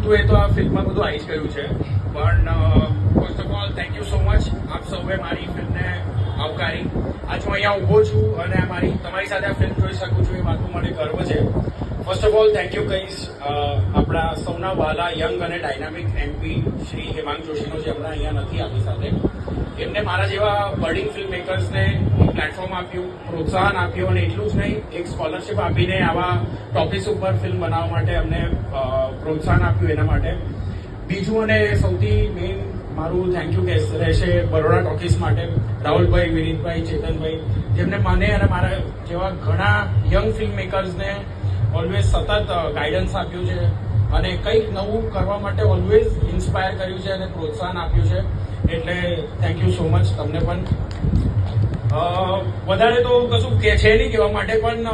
નહોતું એ તો આ ફિલ્મમાં બધું આવી જ ગયું છે. પણ first of all thank you so much. આપ સૌએ મારી ફિલ્મને આવકારી. આજ હું અહીંયા ઊભો છું અને તમારી સાથે આ ફિલ્મ જોઈ શકું છું, એ વાતનું મને ગર્વ છે. First of all thank you કહીશ આપણા સૌના વાલા યંગ અને ડાયનામિક એમપી શ્રી હેમાંગ જોશીનો, જે હમણાં અહીંયા નથી આપણી સાથે. એમને મારા જેવા બર્ડિંગ ફિલ્મ મેકર્સને પ્લેટફોર્મ આપ્યું, પ્રોત્સાહન આપ્યું, અને એટલું જ નહીં, એક સ્કોલરશિપ આપીને આવા ટોપિક્સ ઉપર ફિલ્મ બનાવવા માટે અમને પ્રોત્સાહન આપ્યું. એના માટે બીજું અને સૌથી મેઇન મારું થેન્ક યુ રહેશે બરોડા ટોકીસ માટે, રાહુલભાઈ, વિનીતભાઈ, ચેતનભાઈ, જેમને મને અને મારા જેવા ઘણા યંગ ફિલ્મ મેકર્સને ઓલવેઝ સતત ગાઈડન્સ આપ્યું છે અને કંઈક નવું કરવા માટે ઓલવેઝ ઇન્સ્પાયર કર્યું છે અને પ્રોત્સાહન આપ્યું છે. એટલે થેન્ક યુ સો મચ તમને પણ. વધારે તો કશું છે નહીં કહેવા માટે, પણ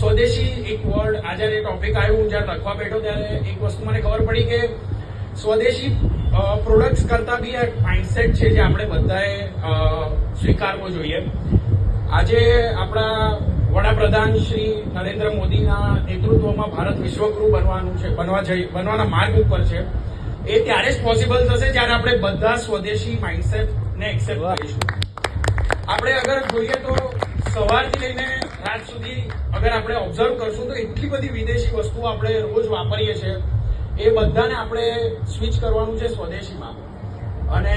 સ્વદેશી એક વર્ડ, આ જ્યારે ટોપિક આવ્યું, હું જ્યારે લખવા બેઠો ત્યારે એક વસ્તુ મને ખબર પડી કે સ્વદેશી પ્રોડક્ટ્સ કરતાં બી એક માઇન્ડસેટ છે જે આપણે બધાએ સ્વીકારવો જોઈએ. આજે આપણા વડાપ્રધાન શ્રી નરેન્દ્ર મોદીના નેતૃત્વમાં ભારત વિશ્વગુરુ બનવાના માર્ગ ઉપર છે. એ ત્યારે જ પોસિબલ થશે જ્યારે આપણે બધા સ્વદેશી માઇન્ડસેટને એક્સેપ્ટ કરીશું. આપણે અગર જોઈએ તો સવારથી લઈને રાત સુધી અગર આપણે ઓબ્ઝર્વ કરશું તો એટલી બધી વિદેશી વસ્તુઓ આપણે રોજ વાપરીએ છીએ, એ બધાને આપણે સ્વિચ કરવાનું છે સ્વદેશીમાં. અને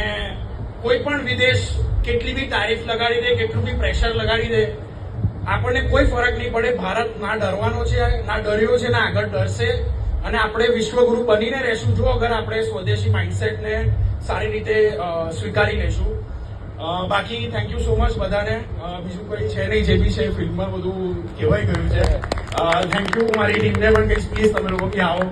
કોઈ પણ વિદેશ કેટલી બી તારીફ લગાડી દે, કેટલું બી પ્રેશર લગાડી દે, આપણને કોઈ ફરક નહીં પડે. ભારત ના ડરવાનો છે, ના ડર્યો છે, ના આગળ ડરશે. અને આપણે વિશ્વગુરુ બનીને રહેશું જો અગર આપણે સ્વદેશી માઇન્ડસેટને સારી રીતે સ્વીકારી લઈશું. બાકી થેન્ક યુ સો મચ બધાને. બીજું કંઈ છે નહીં, જે બી છે ફિલ્મમાં બધું કહેવાઈ ગયું છે. Thank you. મારી ટીમને પણ કહીશ, પ્લીઝ તમે લોકો બી આવો.